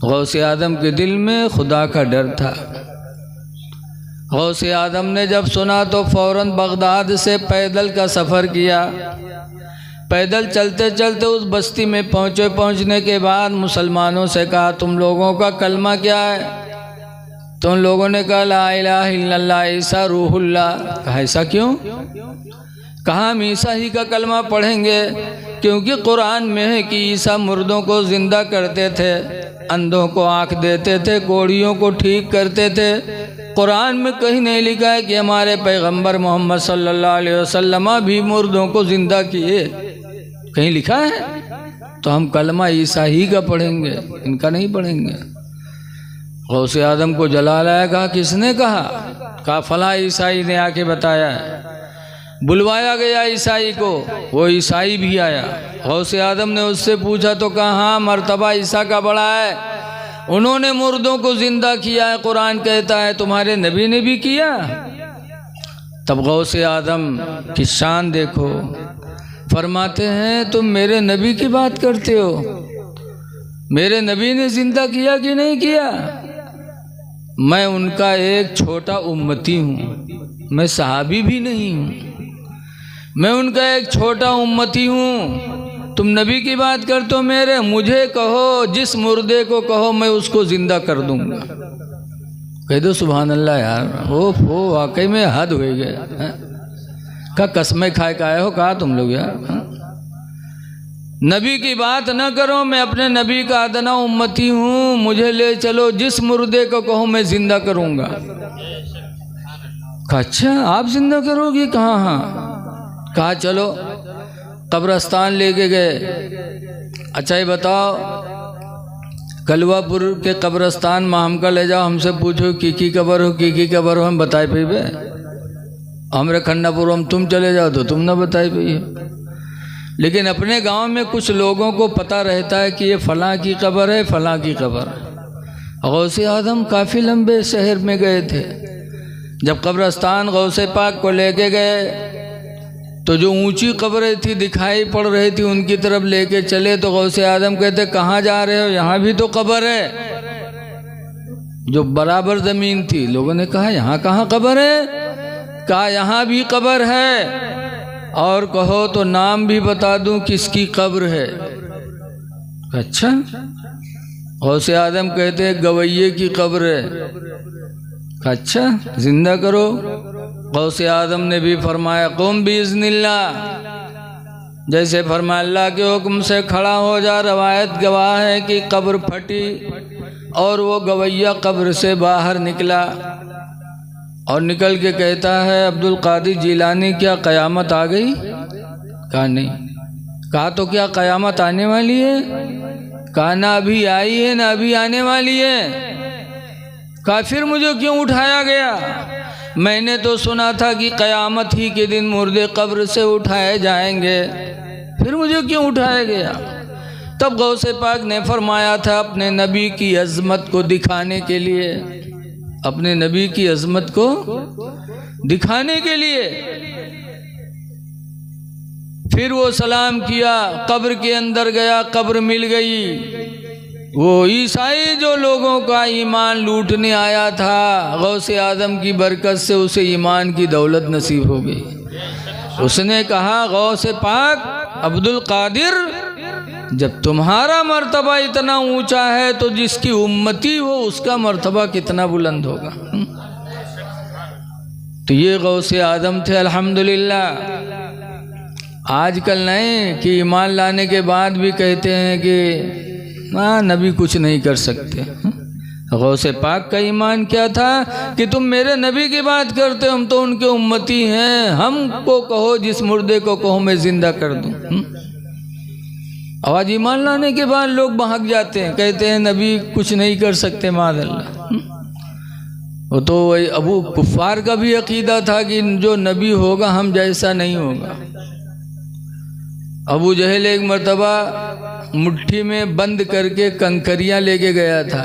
غوث اعظم کے دل میں خدا کا ڈر تھا۔ غوث اعظم نے جب سنا تو فوراً بغداد سے پیدل کا سفر کیا۔ پیدل چلتے چلتے اس بستی میں پہنچنے کے بعد مسلمانوں سے کہا تم لوگوں کا کلمہ کیا ہے؟ تو ان لوگوں نے کہا لا الہ الا اللہ عیسیٰ روح اللہ۔ کہا ایسا کیوں؟ کہا ہم عیسیٰ ہی کا کلمہ پڑھیں گے کیونکہ قرآن میں ہے کہ عیسیٰ مردوں کو زندہ کرتے تھے، اندھوں کو آنکھ دیتے تھے، کوڑھیوں کو ٹھیک کرتے تھے۔ قرآن میں کہیں نہیں لکھا ہے کہ ہمارے پیغمبر محمد صلی اللہ علیہ وسلم بھی مردوں کو زندہ کیے، کہیں لکھا ہے؟ تو ہم کلمہ عیسیٰ ہی کا پڑھیں گے، ان کا نہیں پڑھیں گے۔ غوث اعظم کو جلال آیا، کہا کس نے کہا؟ کہا فلاں عیسائی نے آ کے بتایا ہے۔ بلوایا گیا عیسائی کو، وہ عیسائی بھی آیا۔ غوث اعظم نے اس سے پوچھا تو کہا ہاں مرتبہ عیسیٰ کا بڑا ہے، انہوں نے مردوں کو زندہ کیا ہے، قرآن کہتا ہے تمہارے نبی نے بھی کیا۔ تب غوث اعظم کی شان دیکھو، فرماتے ہیں تم میرے نبی کی بات کرتے ہو، میرے نبی نے زندہ کیا کہ نہیں کیا؟ میں ان کا ایک چھوٹا امتی ہوں، میں صحابی بھی نہیں ہوں، میں ان کا ایک چھوٹا امتی ہوں، تم نبی کی بات کرتے ہو میرے؟ مجھے کہو، جس مردے کو کہو میں اس کو زندہ کر دوں گا۔ کہہ دو سبحان اللہ یار، ہو واقعی میں حد ہوئی گئے۔ کہا قسمیں کھائے کھائے ہو کہا تم لوگ یار، نبی کی بات نہ کرو، میں اپنے نبی کا ادنا امتی ہوں، مجھے لے چلو، جس مردے کو کہو میں زندہ کروں گا۔ کہا اچھا آپ زندہ کرو گی؟ کہاں ہاں۔ کہا چلو، قبرستان لے کے گئے۔ اچھا یہ بتاؤ کلوا پور کے قبرستان میں ہم کا لے جاؤ، ہم سے پوچھو کی قبر ہو، کی قبر ہو، ہم بتائے پہ بے ہمارے کھنڈا پور ہم تم چلے جاؤ تو تم نہ بتائے پہ۔ لیکن اپنے گاؤں میں کچھ لوگوں کو پتہ رہتا ہے کہ یہ فلاں کی قبر ہے، فلاں کی قبر ہے۔ غوث اعظم کافی لمبے شہر میں گئے تھے، جب قبرستان غوث پاک کو لے کے گئے تو جو اونچی قبریں تھی دکھائی پڑ رہی تھی، ان کی طرف لے کے چلے تو غوث اعظم کہتے کہاں جا رہے ہو؟ یہاں بھی تو قبر ہے۔ جو برابر زمین تھی، لوگوں نے کہا یہاں کہاں قبر ہے؟ کہا یہاں بھی قبر ہے، اور کہو تو نام بھی بتا دوں کس کی قبر ہے۔ اچھا؟ غوث اعظم کہتے ہیں گویے کی قبر ہے۔ اچھا زندہ کرو۔ غوث اعظم نے بھی فرمایا قم باذن اللہ، جیسے فرمایا اللہ کے حکم سے کھڑا ہو جا۔ روایت گواہ ہے کہ قبر پھٹی اور وہ گویہ قبر سے باہر نکلا اور نکل کے کہتا ہے عبد القادر جیلانی کیا قیامت آ گئی؟ کہا نہیں۔ کہا تو کیا قیامت آنے والی ہے؟ کہا نہ ابھی آئی ہے نہ ابھی آنے والی ہے۔ کہا پھر مجھے کیوں اٹھایا گیا؟ میں نے تو سنا تھا کہ قیامت ہی کے دن مردے قبر سے اٹھائے جائیں گے، پھر مجھے کیوں اٹھایا گیا؟ تب غوث پاک نے فرمایا تھا اپنے نبی کی عظمت کو دکھانے کے لیے، اپنے نبی کی عظمت کو دکھانے کے لیے۔ پھر وہ سلام کیا، قبر کے اندر گیا، قبر مل گئی۔ وہ عیسائی جو لوگوں کا ایمان لوٹنے آیا تھا، غوث اعظم کی برکت سے اسے ایمان کی دولت نصیب ہو گئی۔ اس نے کہا غوث پاک عبد القادر، جب تمہارا مرتبہ اتنا اونچا ہے تو جس کی امتی ہو اس کا مرتبہ کتنا بلند ہوگا۔ تو یہ غوث اعظم تھے الحمدللہ۔ آج کل نہیں کہ ایمان لانے کے بعد بھی کہتے ہیں کہ نبی کچھ نہیں کر سکتے۔ غوث پاک کا ایمان کیا تھا کہ تم میرے نبی کی بات کرتے، ہم تو ان کے امتی ہیں، ہم کو کہو جس مردے کو کہو میں زندہ کر دوں۔ آج ایمان لانے کے بعد لوگ بھاگ جاتے ہیں، کہتے ہیں نبی کچھ نہیں کر سکتے معاذ اللہ۔ وہ تو وہی ابو کفار کا بھی عقیدہ تھا کہ جو نبی ہوگا ہم جیسا نہیں ہوگا۔ ابو جہل ایک مرتبہ مٹھی میں بند کر کے کنکریاں لے کے گیا تھا،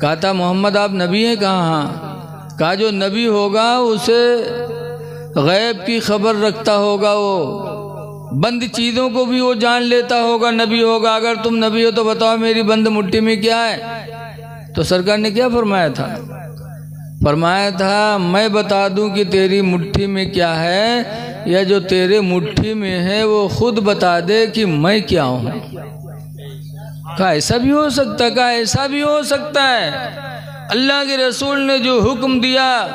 کہا تھا محمد آپ نبی ہیں؟ کہا ہاں۔ کہا جو نبی ہوگا اسے غیب کی خبر رکھتا ہوگا وہ، بند چیزوں کو بھی وہ جان لیتا ہوگا، نبی ہوگا۔ اگر تم نبی ہو تو بتاؤ میری بند مٹھی میں کیا ہے؟ تو سرکار نے کیا فرمایا تھا؟ فرمایا تھا میں بتا دوں کہ تیری مٹھی میں کیا ہے، یا جو تیرے مٹھی میں ہے وہ خود بتا دے کہ میں کیا ہوں۔ کہا ایسا بھی ہو سکتا ہے؟ کہا ایسا بھی ہو سکتا ہے۔ اللہ کے رسول نے جو حکم دیا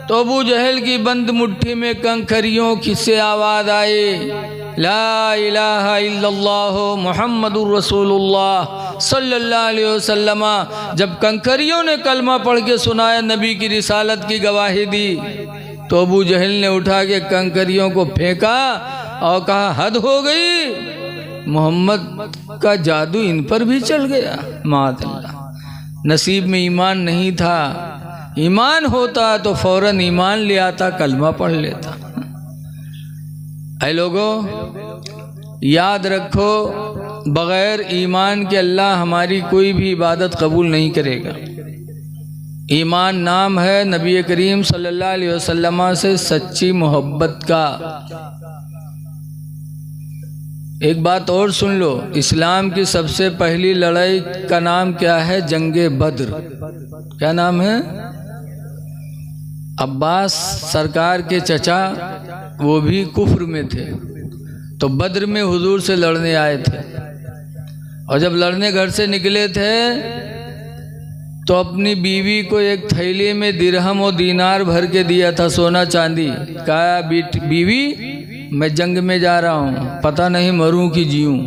تو ابو جہل کی بند مٹھی میں کنکریوں کی سے آواز آئی، لا الہ الا اللہ محمد الرسول اللہ صلی اللہ علیہ وسلم۔ جب کنکریوں نے کلمہ پڑھ کے سنایا، نبی کی رسالت کی گواہی دی، تو ابو جہل نے اٹھا کے کنکریوں کو پھینکا اور کہا حد ہو گئی، محمد کا جادو ان پر بھی چل گیا۔ معاذ اللہ، نصیب میں ایمان نہیں تھا، ایمان ہوتا تو فوراً ایمان لے آتا، کلمہ پڑھ لیتا۔ اے لوگو یاد رکھو، بغیر ایمان کے اللہ ہماری کوئی بھی عبادت قبول نہیں کرے گا۔ ایمان نام ہے نبی کریم صلی اللہ علیہ وسلم سے سچی محبت کا۔ ایک بات اور سن لو، اسلام کی سب سے پہلی لڑائی کا نام کیا ہے؟ جنگ بدر۔ کیا نام ہے؟ عباس سرکار کے چچا وہ بھی کفر میں تھے، تو بدر میں حضور سے لڑنے آئے تھے، اور جب لڑنے گھر سے نکلے تھے تو اپنی بیوی کو ایک تھیلی میں درہم و دینار بھر کے دیا تھا، سونا چاندی۔ کہا بیوی میں جنگ میں جا رہا ہوں، پتہ نہیں مروں کہ جیوں،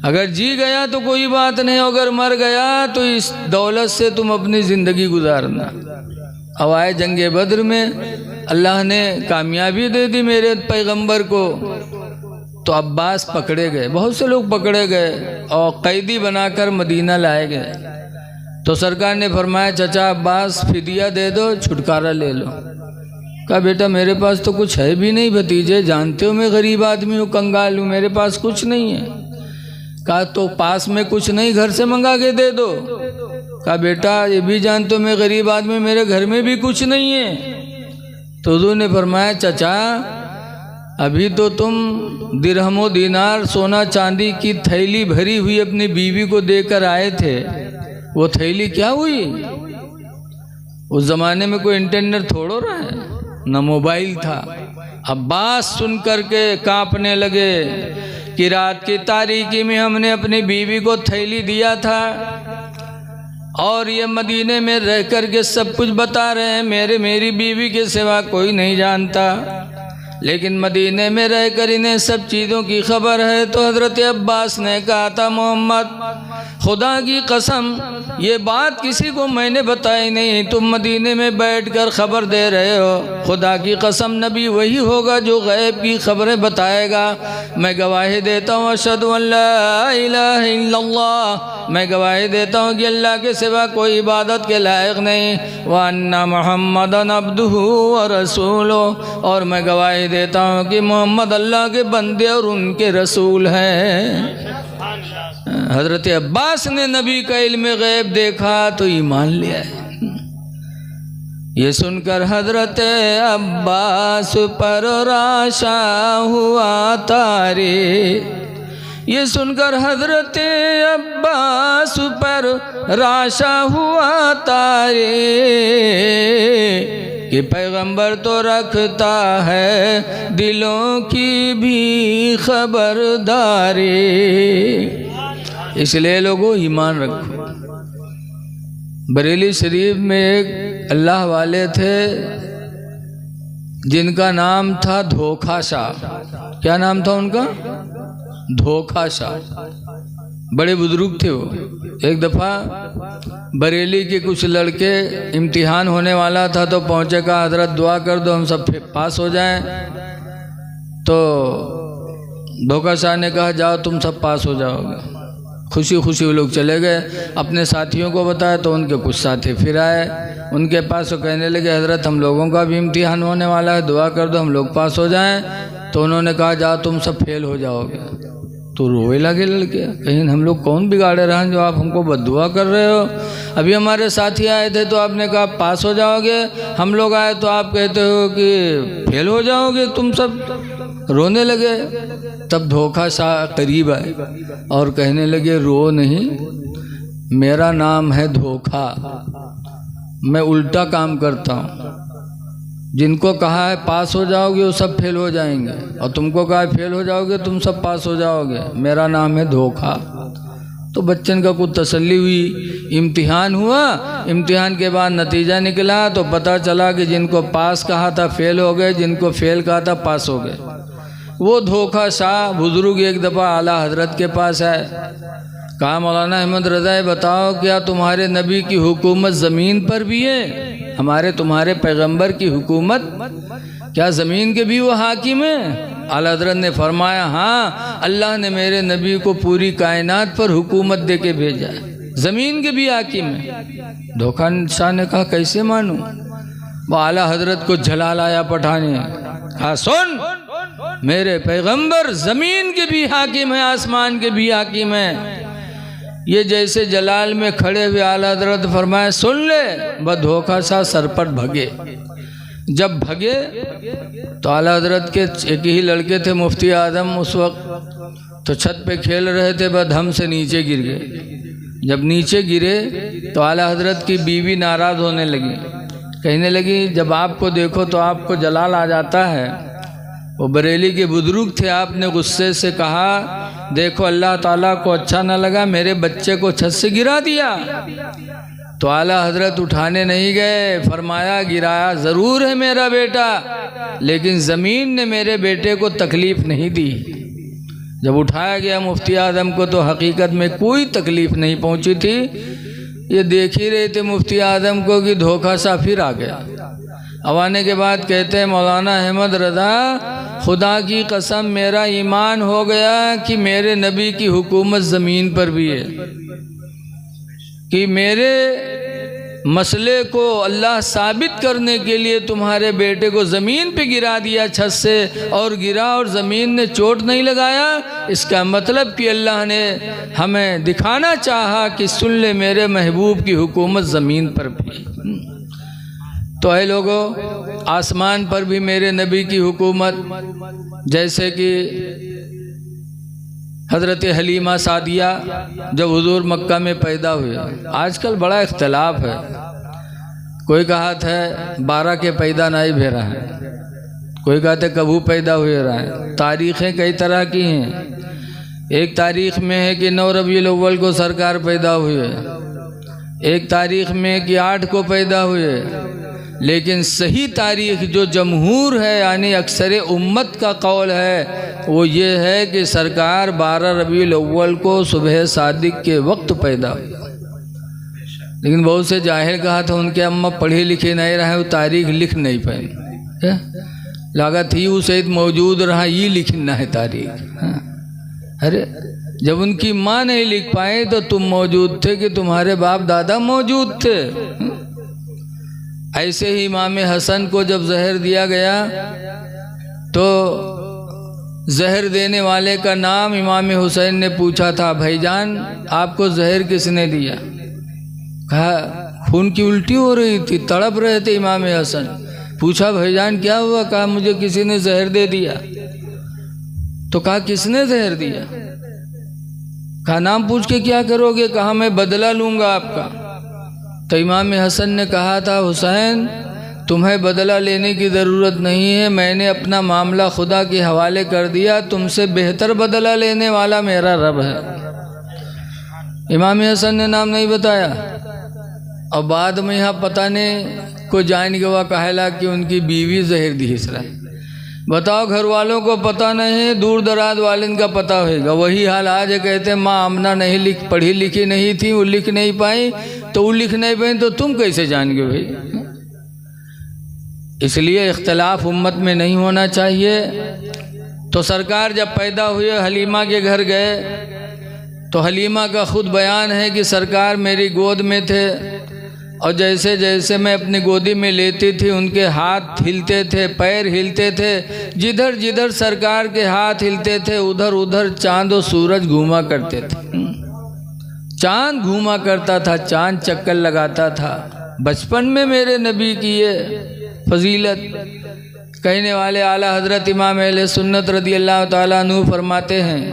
اگر جی گیا تو کوئی بات نہیں، اگر مر گیا تو اس دولت سے تم اپنی زندگی گزارنا۔ اب آئے جنگ بدر میں، اللہ نے کامیابی دے دی میرے پیغمبر کو، تو عباس پکڑے گئے، بہت سے لوگ پکڑے گئے اور قیدی بنا کر مدینہ لائے گئے۔ تو سرکار نے فرمایا چچا عباس فدیہ دے دو، چھٹکارا لے لو۔ کہا بیٹا میرے پاس تو کچھ ہے بھی نہیں بھتیجے، جانتے ہو میں غریب آدمی ہوں، کنگال ہوں، میرے پاس کچھ نہیں ہے۔ کہا تو پاس میں کچھ نہیں، گھر سے منگا کے دے دو۔ کہا بیٹا یہ بھی جانتے ہو میں غریب آدمی، میرے گھر میں بھی کچھ نہیں ہے۔ تو حضور نے فرمایا چچا ابھی تو تم درہم و دینار سونا چاندی کی تھیلی بھری ہوئی اپنی بیوی کو دے کر آئے تھے، وہ تھیلی کیا ہوئی؟ اس زمانے میں کوئی انٹرنیٹ تھوڑو رہا ہے، نہ موبائل تھا۔ عباس سن کر کے کانپنے لگے کہ رات کی تاریکی میں ہم نے اپنی بیوی کو تھیلی دیا تھا، اور یہ مدینے میں رہ کر کے سب کچھ بتا رہے ہیں، میری بیوی کے سوا کوئی نہیں جانتا، لیکن مدینے میں رہ کر انہیں سب چیزوں کی خبر ہے۔ تو حضرت عباس نے کہا تھا محمد خدا کی قسم یہ بات کسی کو میں نے بتائی نہیں، تم مدینے میں بیٹھ کر خبر دے رہے ہو، خدا کی قسم نبی وہی ہوگا جو غیب کی خبریں بتائے گا۔ میں گواہی دیتا ہوں اشہد ان لا الہ الا اللہ، میں گواہی دیتا ہوں کہ اللہ کے سوا کوئی عبادت کے لائق نہیں، وَأَنَّ مُحَمَّدًا عَبْدُهُ وَرَسُولُهُ، اور میں گواہی دیتا ہوں کہ محمد اللہ کے بندے اور ان کے رسول ہیں۔ حضرت عباس نے نبی کا علم غیب دیکھا تو ایمان لیا ہے۔ یہ سن کر حضرت عباس پر راشا ہوا تارے، یہ سن کر حضرت عباس پر راشا ہوا تارے، کہ پیغمبر تو رکھتا ہے دلوں کی بھی خبرداری۔ اس لیے لوگوں ایمان رکھو۔ بریلی شریف میں ایک اللہ والے تھے جن کا نام تھا دھوکھا شاہ۔ کیا نام تھا ان کا؟ دھوکھا شاہ۔ بڑے بزرگ تھے وہ۔ ایک دفعہ بریلی کے کچھ لڑکے امتحان ہونے والا تھا تو پہنچے، کہا حضرت دعا کر دو ہم سب پاس ہو جائیں۔ تو دھوکھا شاہ نے کہا جاؤ تم سب پاس ہو جاؤ گے۔ خوشی خوشی وہ لوگ چلے گئے، اپنے ساتھیوں کو بتایا تو ان کے کچھ ساتھی پھر آئے ان کے پاس، وہ کہنے لگے حضرت ہم لوگوں کا بھی امتحان ہونے والا ہے، دعا کر دو ہم لوگ پاس ہو جائیں۔ تو انہوں نے کہا جاؤ تم سب فیل ہو جاؤ گے۔ تو روئے لگے لڑکے، کہیں ہم لوگ کون بگاڑے رہے ہیں جو آپ ہم کو بد دعا کر رہے ہو؟ ابھی ہمارے ساتھی آئے تھے تو آپ نے کہا پاس ہو جاؤ گے، ہم لوگ آئے تو آپ کہتے ہو کہ فیل ہو جاؤ گے تم سب۔ رونے لگے۔ تب دھوکا شاہ قریب آئے اور کہنے لگے رو نہیں، میرا نام ہے دھوکا، میں الٹا کام کرتا ہوں۔ جن کو کہا ہے پاس ہو جاؤ گے وہ سب فیل ہو جائیں گے، اور تم کو کہا ہے فیل ہو جاؤ گے تم سب پاس ہو جاؤ گے، میرا نام ہے دھوکا۔ تو بچن کا کچھ تسلی ہوئی، امتحان ہوا، امتحان کے بعد نتیجہ نکلا تو پتہ چلا کہ جن کو پاس کہا تھا فیل ہو گئے، جن کو فیل کہا تھا پاس ہو گئے۔ وہ دھوکا شاہ بزرگ ایک دفعہ اعلیٰ حضرت کے پاس آئے، کہا مولانا احمد رضا بتاؤ کیا تمہارے نبی کی حکومت زمین پر بھی ہے؟ تمہارے پیغمبر کی حکومت کیا زمین کے بھی وہ حاکم ہیں؟ اعلیٰ حضرت نے فرمایا ہاں، اللہ نے میرے نبی کو پوری کائنات پر حکومت دے کے بھیجا ہے، زمین کے بھی حاکم ہیں۔ دھوکا شاہ نے کہا کیسے مانوں؟ وہ اعلیٰ حضرت کو جھلا لایا پٹھانے، کہا سن، میرے پیغمبر زمین کے بھی حاکم ہیں، آسمان کے بھی حاکم ہیں۔ یہ جیسے جلال میں کھڑے ہوئے اعلیٰ حضرت فرمائے سن لے، بس دھوکا شاہ سر پر بھگے۔ جب بھگے تو اعلیٰ حضرت کے ایک ہی لڑکے تھے مفتی اعظم اس وقت، تو چھت پہ کھیل رہے تھے، بس ہم سے نیچے گر گئے۔ جب نیچے گرے تو اعلیٰ حضرت کی بیوی ناراض ہونے لگی، کہنے لگی جب آپ کو دیکھو تو آپ کو جلال آ جاتا ہے۔ وہ بریلی کے بزرگ تھے، آپ نے غصے سے کہا دیکھو اللہ تعالیٰ کو اچھا نہ لگا میرے بچے کو چھت سے گرا دیا۔ تو اعلیٰ حضرت اٹھانے نہیں گئے، فرمایا گرایا ضرور ہے میرا بیٹا، لیکن زمین نے میرے بیٹے کو تکلیف نہیں دی۔ جب اٹھایا گیا مفتی اعظم کو تو حقیقت میں کوئی تکلیف نہیں پہنچی تھی۔ یہ دیکھ ہی رہے تھے مفتی اعظم کو کہ دھوکا شاہ پھر آ گیا۔ اب آنے کے بعد کہتے ہیں مولانا احمد رضا خدا کی قسم میرا ایمان ہو گیا کہ میرے نبی کی حکومت زمین پر بھی ہے، کہ میرے مسئلے کو اللہ ثابت کرنے کے لیے تمہارے بیٹے کو زمین پہ گرا دیا چھت سے، اور گرا اور زمین نے چوٹ نہیں لگایا، اس کا مطلب کہ اللہ نے ہمیں دکھانا چاہا کہ سن لے میرے محبوب کی حکومت زمین پر بھی۔ تو اے لوگو آسمان پر بھی میرے نبی کی حکومت، جیسے کہ حضرت حلیمہ سعدیہ جب حضور مکہ میں پیدا ہوئے، آج کل بڑا اختلاف ہے، کوئی کہت ہے 12 کے پیدا نہیں بھی رہا ہے، کوئی کہتے کبھو پیدا ہوئے رہا ہے۔ تاریخیں کئی طرح کی ہیں، ایک تاریخ میں ہے کہ 9 ربیع الاول کو سرکار پیدا ہوئے، ایک تاریخ میں کہ 8 کو پیدا ہوئے، لیکن صحیح تاریخ جو جمہور ہے یعنی اکثر امت کا قول ہے وہ یہ ہے کہ سرکار 12 ربیع الاول کو صبح صادق کے وقت پیدا ہوئی۔ لیکن بہت سے جاہل کہا تھا ان کے اماں پڑھے لکھے نہیں رہے، وہ تاریخ لکھ نہیں پائے، لاگت ہی وہ سید موجود رہا یہ لکھنا ہے تاریخ۔ ارے جب ان کی ماں نہیں لکھ پائے تو تم موجود تھے کہ تمہارے باپ دادا موجود تھے۔ ایسے ہی امام حسن کو جب زہر دیا گیا تو زہر دینے والے کا نام امام حسین نے پوچھا تھا، بھائی جان آپ کو زہر کس نے دیا؟ کہا خون کی الٹی ہو رہی تھی، تڑپ رہے تھے امام حسن۔ پوچھا بھائی جان کیا ہوا؟ کہا مجھے کسی نے زہر دے دیا۔ تو کہا کس نے زہر دیا؟ کہا نام پوچھ کے کیا کرو گے؟ کہا میں بدلہ لوں گا آپ کا۔ تو امام حسن نے کہا تھا حسین تمہیں بدلہ لینے کی ضرورت نہیں ہے، میں نے اپنا معاملہ خدا کے حوالے کر دیا، تم سے بہتر بدلہ لینے والا میرا رب ہے۔ امام حسن نے نام نہیں بتایا، اور بعد میں یہاں پتہ نہیں کو جان گوا کہلا کہ ان کی بیوی زہر دی اس طرح۔ بتاؤ گھر والوں کو پتہ نہیں، دور دراز والن کا پتہ ہوئے گا۔ وہی حال آج ہے، کہتے ہیں ماں آمنہ نہیں پڑھی لکھی نہیں تھی، وہ لکھ نہیں پائیں، تو وہ لکھ نہیں پائیں تو تم کیسے جان گے بھائی؟ اس لیے اختلاف امت میں نہیں ہونا چاہیے۔ تو سرکار جب پیدا ہوئے حلیمہ کے گھر گئے تو حلیمہ کا خود بیان ہے کہ سرکار میری گود میں تھے، اور جیسے جیسے میں اپنی گودی میں لیتی تھی ان کے ہاتھ ہلتے تھے، پیر ہلتے تھے، جدھر جدھر سرکار کے ہاتھ ہلتے تھے ادھر ادھر چاند و سورج گھوما کرتے تھے، چاند گھوما کرتا تھا، چاند چکر لگاتا تھا۔ بچپن میں میرے نبی کی یہ فضیلت، کہنے والے اعلیٰ حضرت امام اہل سنت رضی اللہ تعالیٰ عنہ فرماتے ہیں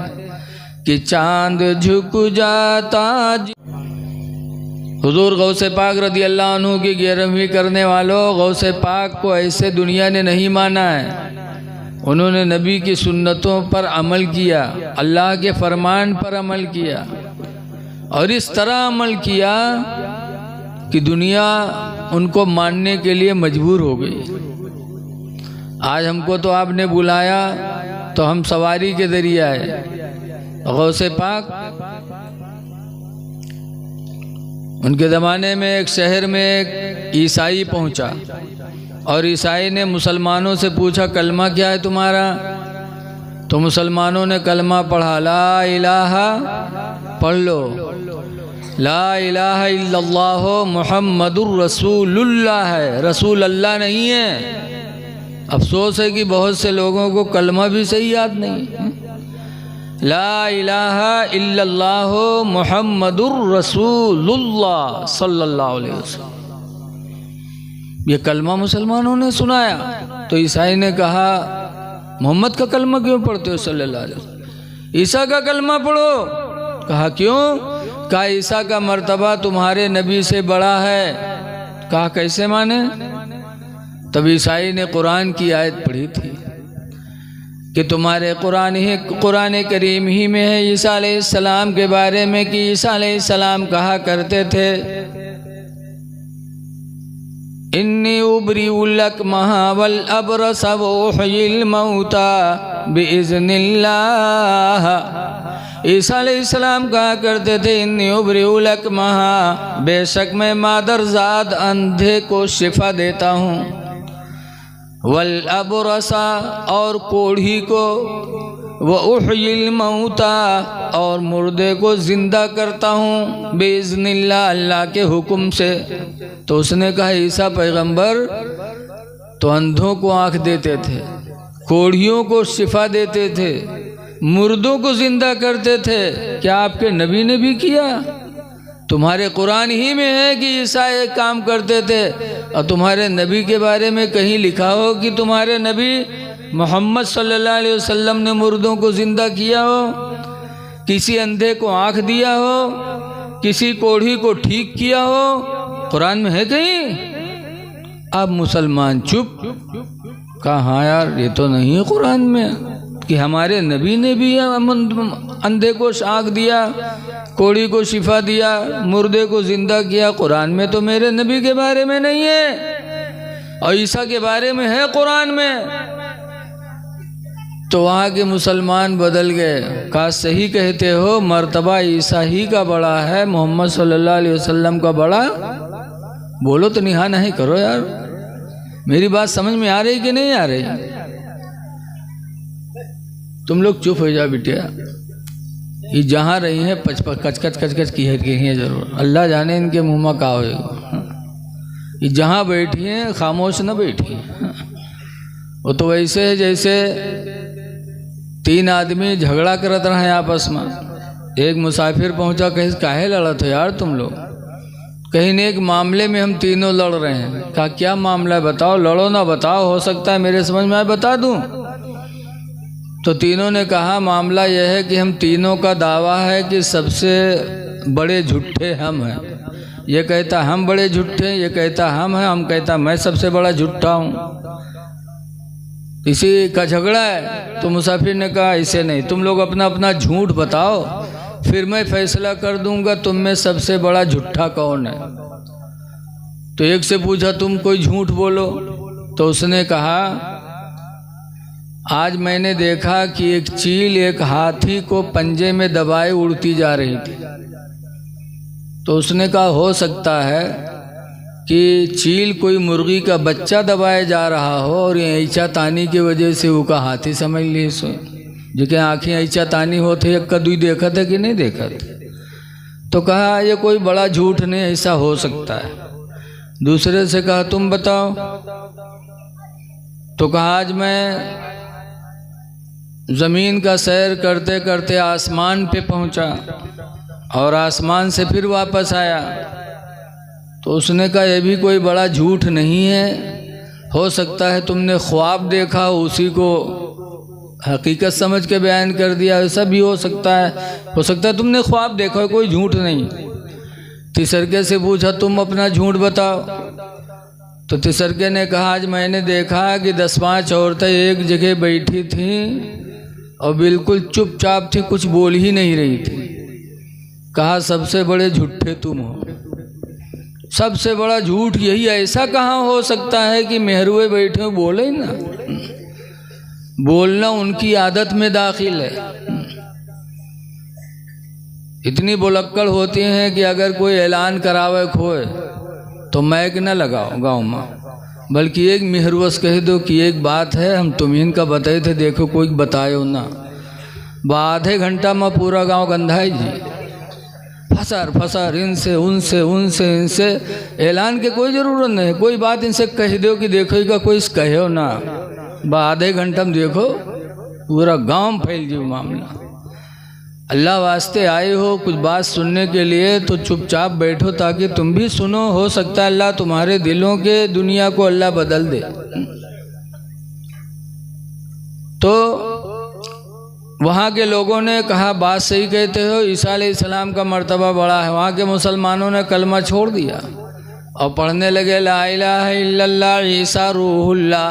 کہ چاند جھک جاتا حضور غوث پاک رضی اللہ عنہ کی گیرہویں کرنے والوں، غوث پاک کو ایسے دنیا نے نہیں مانا ہے، انہوں نے نبی کی سنتوں پر عمل کیا، اللہ کے فرمان پر عمل کیا، اور اس طرح عمل کیا کہ دنیا ان کو ماننے کے لیے مجبور ہو گئی۔ آج ہم کو تو آپ نے بلایا تو ہم سواری کے ذریعے آئے، غوث پاک ان کے زمانے میں ایک شہر میں ایک عیسائی پہنچا، اور عیسائی نے مسلمانوں سے پوچھا کلمہ کیا ہے تمہارا؟ تو مسلمانوں نے کلمہ پڑھا، لا الہ، پڑھ لو، لا الہ الا اللہ محمد الرسول اللہ ہے، رسول اللہ نہیں ہے۔ افسوس ہے کہ بہت سے لوگوں کو کلمہ بھی صحیح یاد نہیں۔ لا الہ الا اللہ محمد الرسول اللہ صلی اللہ علیہ وسلم، یہ کلمہ مسلمانوں نے سنایا تو عیسائی نے کہا محمد کا کلمہ کیوں پڑھتے ہو صلی اللہ علیہ وسلم، عیسیٰ کا کلمہ پڑھو۔ کہا کیوں؟ کہا عیسیٰ کا مرتبہ تمہارے نبی سے بڑا ہے۔ کہا کیسے مانے؟ تب عیسائی نے قرآن کی آیت پڑھی تھی کہ تمہارے قرآن کریم ہی میں ہے عیسیٰ علیہ السلام کے بارے میں کہ عیسیٰ علیہ السلام کہا کرتے تھے انی ابری الاکمہ والابرص واحیی الموتى باذن اللہ۔ عیسیٰ علیہ السلام کہا کرتے تھے انی ابری الاکمہ، بے شک میں مادرزاد اندھے کو شفا دیتا ہوں، والابرص اور کوڑھی کو، وَأُحْيِي الْمَوْتَى اور مردے کو زندہ کرتا ہوں، بِإِذْنِ اللہ، اللہ کے حکم سے۔ تو اس نے کہا عیسیٰ پیغمبر تو اندھوں کو آنکھ دیتے تھے، کوڑھیوں کو شفا دیتے تھے، مردوں کو زندہ کرتے تھے، کیا آپ کے نبی نے بھی کیا؟ تمہارے قرآن ہی میں ہے کہ عیسیٰ ایک کام کرتے تھے، اور تمہارے نبی کے بارے میں کہیں لکھا ہو کہ تمہارے نبی محمد صلی اللہ علیہ وسلم نے مردوں کو زندہ کیا ہو، کسی اندھے کو آنکھ دیا ہو، کسی کوڑھی کو ٹھیک کیا ہو؟ قرآن میں ہے کہیں؟ اب مسلمان چپ، کہا ہاں یار یہ تو نہیں ہے قرآن میں کہ ہمارے نبی نے بھی اندھے کو آنکھ دیا، کوڑھی کو شفا دیا، مردے کو زندہ کیا۔ قرآن میں تو میرے نبی کے بارے میں نہیں ہے، اور عیسیٰ کے بارے میں ہے قرآن میں۔ تو وہاں کے مسلمان بدل گئے، کہا صحیح کہتے ہو، مرتبہ عیسیٰ ہی کا بڑا ہے، محمد صلی اللہ علیہ وسلم کا بڑا؟ بولو تو نہا نہیں کرو یار، میری بات سمجھ میں آ رہی کہ نہیں آ رہی؟ تم لوگ چپ ہو جاؤ بیٹیا، یہ جہاں رہی ہیں کچ کچ کی ہیں ضرور، اللہ جانے ان کے منہ میں کہا ہوئے گا۔ یہ جہاں بیٹھی ہیں خاموش نہ بیٹھی ہیں، وہ تو ویسے ہے جیسے تین آدمی جھگڑا کرت رہے ہیں آپس میں۔ ایک مسافر پہنچا، کہیں کاہے لڑت ہو یار تم لوگ؟ کہیں ایک معاملے میں ہم تینوں لڑ رہے ہیں۔ کہا کیا معاملہ ہے بتاؤ، لڑو نہ بتاؤ، ہو سکتا ہے میرے سمجھ میں آئے بتا دوں۔ تو تینوں نے کہا معاملہ یہ ہے کہ ہم تینوں کا دعویٰ ہے کہ سب سے بڑے جھوٹے ہم ہیں۔ یہ کہتا ہم بڑے جھوٹے، یہ کہتا ہم ہیں، ہم کہتا میں سب سے بڑا جھوٹا ہوں۔ اسی کا جھگڑا ہے۔ تو مسافر نے کہا اسے نہیں، تم لوگ اپنا اپنا جھوٹ بتاؤ، پھر میں فیصلہ کر دوں گا تم میں سب سے بڑا جھوٹا کون ہے۔ تو ایک سے پوچھا تم کوئی جھوٹ بولو، تو اس نے کہا آج میں نے دیکھا کہ ایک چیل ایک ہاتھی کو پنجے میں دبائے اڑتی جا رہی تھی۔ تو اس نے کہا ہو سکتا ہے کہ چیل کوئی مرغی کا بچہ دبائے جا رہا ہو اور یہ ایچا تانی کی وجہ سے وہ کا ہاتھی سمجھ لی سو، جو کہ آنکھیں ایچا تانی ہوتے ایک کا دوئی دیکھا تھا کہ نہیں دیکھا تھا۔ تو کہا یہ کوئی بڑا جھوٹ نہیں، ایسا ہو سکتا ہے۔ دوسرے سے کہا تم بتاؤ۔ تو کہا آج میں زمین کا سیر کرتے کرتے آسمان پہ پہنچا اور آسمان سے پھر واپس آیا۔ تو اس نے کہا یہ بھی کوئی بڑا جھوٹ نہیں ہے، ہو سکتا ہے تم نے خواب دیکھا اسی کو حقیقت سمجھ کے بیان کر دیا، ایسا بھی ہو سکتا ہے تم نے خواب دیکھا، کوئی جھوٹ نہیں۔ تیسرکے سے پوچھا تم اپنا جھوٹ بتاؤ، تو تیسرکے نے کہا آج میں نے دیکھا کہ 10-5 عورتیں ایک جگہ بیٹھی تھیں اور بالکل چپ چاپ تھی، کچھ بول ہی نہیں رہی تھی۔ کہا سب سے بڑے جھوٹے تم ہو، سب سے بڑا جھوٹ یہی ہے۔ ایسا کہاں ہو سکتا ہے کہ مہروے بیٹھے بولے نا، بولنا ان کی عادت میں داخل ہے۔ اتنی بلکڑ ہوتی ہیں کہ اگر کوئی اعلان کراوے کھوئے تو میک نہ لگاؤ گاؤں میں، بلکہ ایک مہروس کہہ دو کہ ایک بات ہے ہم تمہیں کا بتائے تھے، دیکھو کوئی بتائے نہ۔ آدھے گھنٹہ میں پورا گاؤں گندھائی جی، پھسر ان سے اعلان کے کوئی ضرورت نہیں، کوئی بات ان سے کہہ دو کہ دیکھو کا کوئی کہو نا، آدھے گھنٹہ میں دیکھو پورا گاؤں پھیل جی معاملہ۔ اللہ واسطے آئے ہو کچھ بات سننے کے لیے تو چپ چاپ بیٹھو تاکہ تم بھی سنو، ہو سکتا ہے اللہ تمہارے دلوں کے دنیا کو اللہ بدل دے۔ تو وہاں کے لوگوں نے کہا بات صحیح کہتے ہو، عیسیٰ علیہ السلام کا مرتبہ بڑا ہے۔ وہاں کے مسلمانوں نے کلمہ چھوڑ دیا اور پڑھنے لگے لا الہ الا اللہ عیسیٰ روح اللہ۔